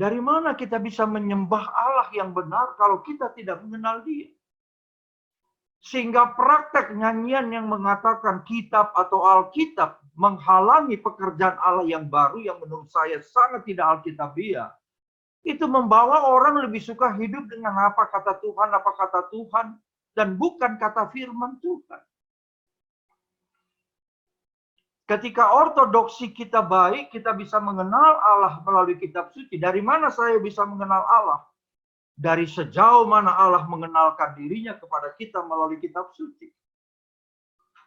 Dari mana kita bisa menyembah Allah yang benar kalau kita tidak mengenal Dia? Sehingga praktek nyanyian yang mengatakan kitab atau Alkitab menghalangi pekerjaan Allah yang baru yang menurut saya sangat tidak alkitabiah. Itu membawa orang lebih suka hidup dengan apa kata Tuhan, dan bukan kata firman Tuhan. Ketika ortodoksi kita baik, kita bisa mengenal Allah melalui kitab suci. Dari mana saya bisa mengenal Allah? Dari sejauh mana Allah mengenalkan dirinya kepada kita melalui kitab suci.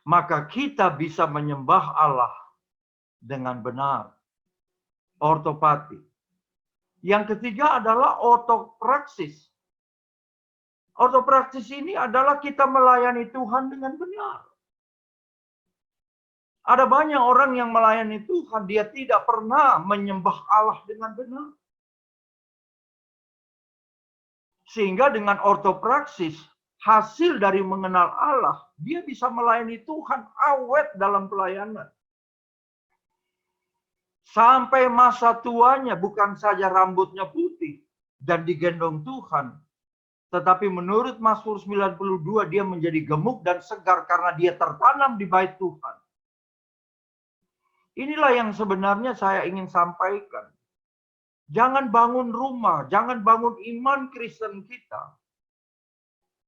Maka kita bisa menyembah Allah dengan benar. Ortopati. Yang ketiga adalah ortopraksis. Ortopraksis ini adalah kita melayani Tuhan dengan benar. Ada banyak orang yang melayani Tuhan, dia tidak pernah menyembah Allah dengan benar. Sehingga dengan ortopraksis, hasil dari mengenal Allah, dia bisa melayani Tuhan awet dalam pelayanan. Sampai masa tuanya bukan saja rambutnya putih dan digendong Tuhan. Tetapi menurut Mazmur 92 dia menjadi gemuk dan segar karena dia tertanam di bait Tuhan. Inilah yang sebenarnya saya ingin sampaikan. Jangan bangun rumah, jangan bangun iman Kristen kita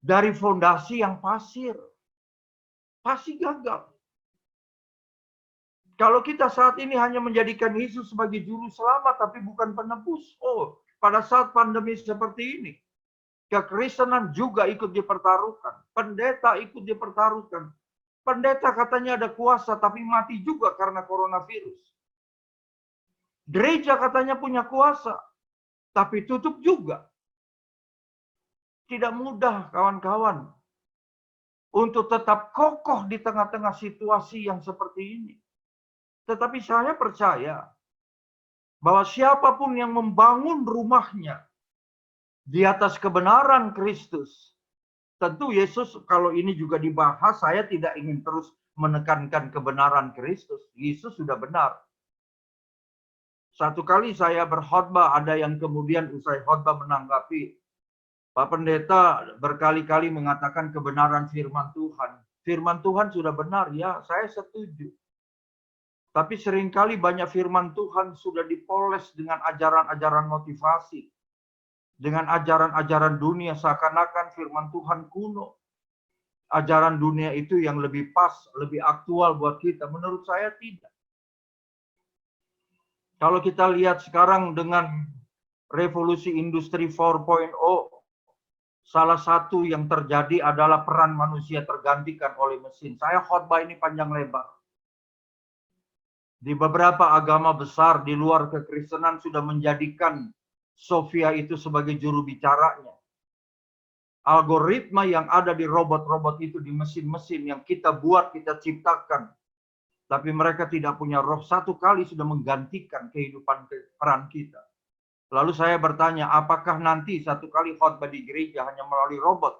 dari fondasi yang pasir. Pasti gagal. Kalau kita saat ini hanya menjadikan Yesus sebagai juru selamat tapi bukan penebus. Oh, pada saat pandemi seperti ini, kekristenan juga ikut dipertaruhkan. Pendeta ikut dipertaruhkan. Pendeta katanya ada kuasa tapi mati juga karena coronavirus. Gereja katanya punya kuasa tapi tutup juga. Tidak mudah kawan-kawan untuk tetap kokoh di tengah-tengah situasi yang seperti ini. Tetapi saya percaya bahwa siapapun yang membangun rumahnya di atas kebenaran Kristus, tentu Yesus, kalau ini juga dibahas, saya tidak ingin terus menekankan kebenaran Kristus. Yesus sudah benar. Satu kali saya berkhotbah, ada yang kemudian usai khotbah menanggapi, Pak Pendeta berkali-kali mengatakan kebenaran firman Tuhan. Firman Tuhan sudah benar, ya, saya setuju. Tapi seringkali banyak firman Tuhan sudah dipoles dengan ajaran-ajaran motivasi. Dengan ajaran-ajaran dunia, seakan-akan firman Tuhan kuno. Ajaran dunia itu yang lebih pas, lebih aktual buat kita. Menurut saya tidak. Kalau kita lihat sekarang dengan revolusi industri 4.0, salah satu yang terjadi adalah peran manusia tergantikan oleh mesin. Saya khotbah ini panjang lebar. Di beberapa agama besar di luar kekristenan sudah menjadikan Sofia itu sebagai juru bicaranya. Algoritma yang ada di robot-robot itu, di mesin-mesin yang kita buat, kita ciptakan. Tapi mereka tidak punya roh, satu kali sudah menggantikan kehidupan peran kita. Lalu saya bertanya, apakah nanti satu kali khotbah di gereja hanya melalui robot?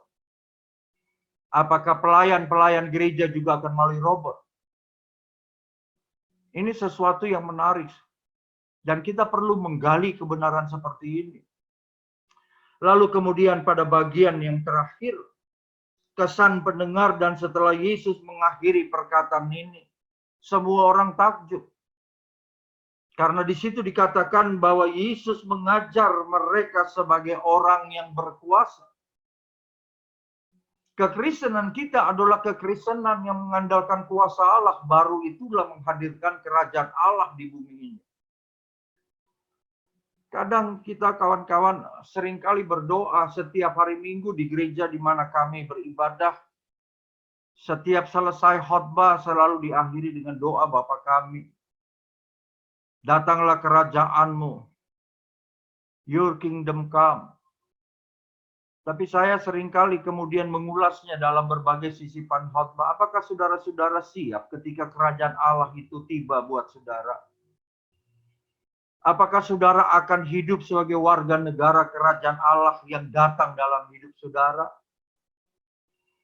Apakah pelayan-pelayan gereja juga akan melalui robot? Ini sesuatu yang menarik. Dan kita perlu menggali kebenaran seperti ini. Lalu kemudian pada bagian yang terakhir, kesan pendengar dan setelah Yesus mengakhiri perkataan ini, semua orang takjub. Karena di situ dikatakan bahwa Yesus mengajar mereka sebagai orang yang berkuasa. Kekristenan kita adalah kekristenan yang mengandalkan kuasa Allah. Baru itulah menghadirkan kerajaan Allah di bumi ini. Kadang kita kawan-kawan seringkali berdoa setiap hari Minggu di gereja di mana kami beribadah. Setiap selesai khotbah selalu diakhiri dengan doa Bapa kami. Datanglah kerajaan-Mu. Your kingdom come. Tapi saya seringkali kemudian mengulasnya dalam berbagai sisipan khotbah. Apakah saudara-saudara siap ketika kerajaan Allah itu tiba buat saudara? Apakah saudara akan hidup sebagai warga negara kerajaan Allah yang datang dalam hidup saudara?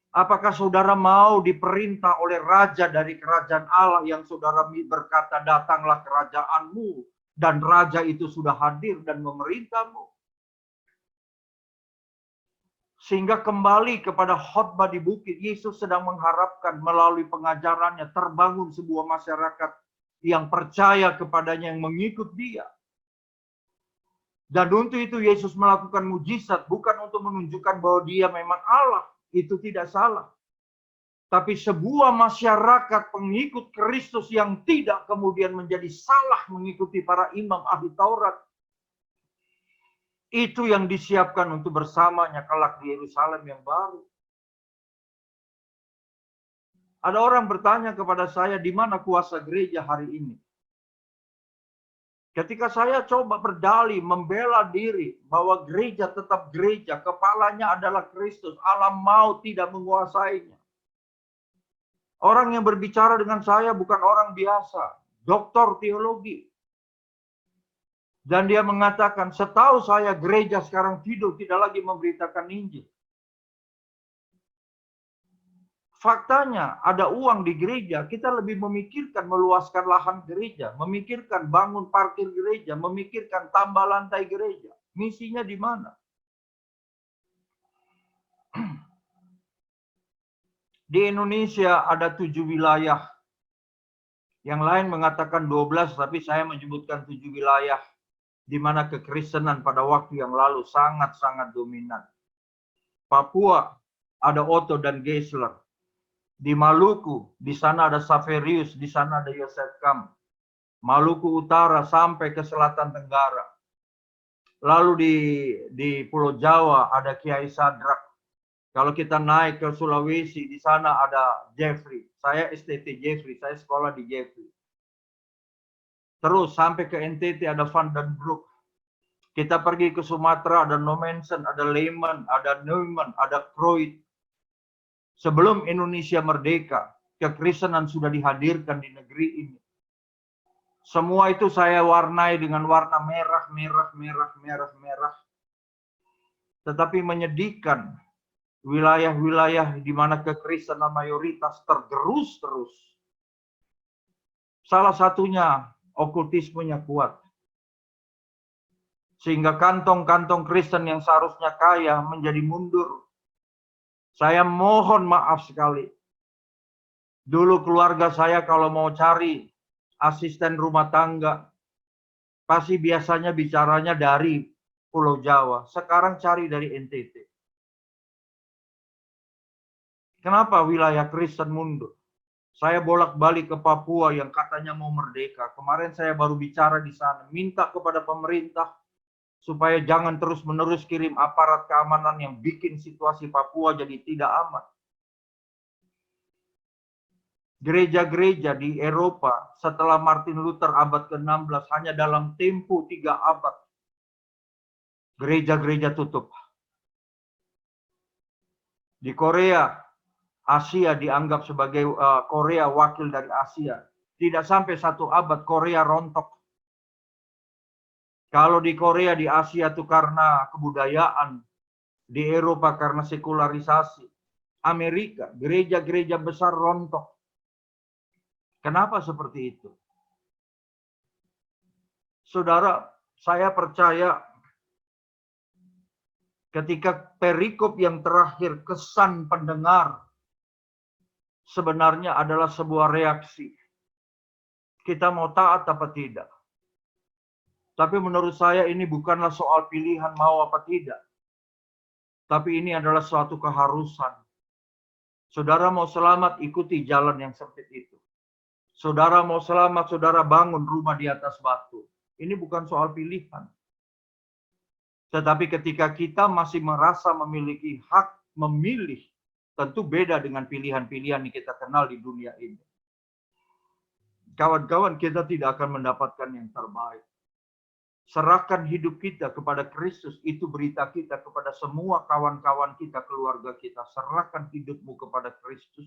Apakah saudara mau diperintah oleh raja dari kerajaan Allah yang saudara berkata, datanglah kerajaan-Mu dan raja itu sudah hadir dan memerintahmu. Sehingga kembali kepada khotbah di bukit, Yesus sedang mengharapkan melalui pengajarannya terbangun sebuah masyarakat yang percaya kepadanya, yang mengikut dia. Dan untuk itu Yesus melakukan mujizat bukan untuk menunjukkan bahwa dia memang Allah. Itu tidak salah. Tapi sebuah masyarakat pengikut Kristus yang tidak kemudian menjadi salah mengikuti para imam ahli Taurat. Itu yang disiapkan untuk bersamanya kelak di Yerusalem yang baru. Ada orang bertanya kepada saya, di mana kuasa gereja hari ini? Ketika saya coba berdalih, membela diri bahwa gereja tetap gereja, kepalanya adalah Kristus, alam maut tidak menguasainya. Orang yang berbicara dengan saya bukan orang biasa, doktor teologi. Dan dia mengatakan, setahu saya gereja sekarang tidur, tidak lagi memberitakan Injil. Faktanya, ada uang di gereja, kita lebih memikirkan meluaskan lahan gereja, memikirkan bangun parkir gereja, memikirkan tambah lantai gereja. Misinya di mana? Di Indonesia ada 7 wilayah. Yang lain mengatakan 12, tapi saya menyebutkan 7 wilayah di mana kekristenan pada waktu yang lalu sangat-sangat dominan. Papua ada Otto dan Geisler. Di Maluku, di sana ada Saverius, di sana ada Yosef Kam. Maluku Utara sampai ke Selatan Tenggara. Lalu di Pulau Jawa ada Kiai Sadrak. Kalau kita naik ke Sulawesi, di sana ada Jeffrey. Saya STT Jeffrey, saya sekolah di Jeffrey. Terus sampai ke NTT ada Van den Broek. Kita pergi ke Sumatera ada Nomensen, ada Lehman, ada Neumann, ada Kroit. Sebelum Indonesia merdeka, kekristenan sudah dihadirkan di negeri ini. Semua itu saya warnai dengan warna merah, merah, merah, merah, merah. Tetapi menyedihkan, wilayah-wilayah di mana kekristenan mayoritas tergerus terus. Salah satunya okultismenya kuat. Sehingga kantong-kantong Kristen yang seharusnya kaya menjadi mundur. Saya mohon maaf sekali. Dulu keluarga saya kalau mau cari asisten rumah tangga, pasti biasanya bicaranya dari Pulau Jawa. Sekarang cari dari NTT. Kenapa wilayah Kristen mundur? Saya bolak-balik ke Papua yang katanya mau merdeka. Kemarin saya baru bicara di sana. Minta kepada pemerintah supaya jangan terus-menerus kirim aparat keamanan yang bikin situasi Papua jadi tidak aman. Gereja-gereja di Eropa setelah Martin Luther abad ke-16 hanya dalam tempo 3 abad. Gereja-gereja tutup. Di Korea, Asia dianggap sebagai Korea wakil dari Asia. Tidak sampai 1 abad Korea rontok. Kalau di Korea, di Asia itu karena kebudayaan. Di Eropa karena sekularisasi. Amerika, gereja-gereja besar rontok. Kenapa seperti itu? Saudara, saya percaya ketika perikop yang terakhir kesan pendengar sebenarnya adalah sebuah reaksi. Kita mau taat apa tidak? Tapi menurut saya ini bukanlah soal pilihan mau apa tidak. Tapi ini adalah suatu keharusan. Saudara mau selamat, ikuti jalan yang sempit itu. Saudara mau selamat, saudara bangun rumah di atas batu. Ini bukan soal pilihan. Tetapi ketika kita masih merasa memiliki hak memilih, tentu beda dengan pilihan-pilihan yang kita kenal di dunia ini. Kawan-kawan, kita tidak akan mendapatkan yang terbaik. Serahkan hidup kita kepada Kristus, itu berita kita kepada semua kawan-kawan kita, keluarga kita. Serahkan hidupmu kepada Kristus.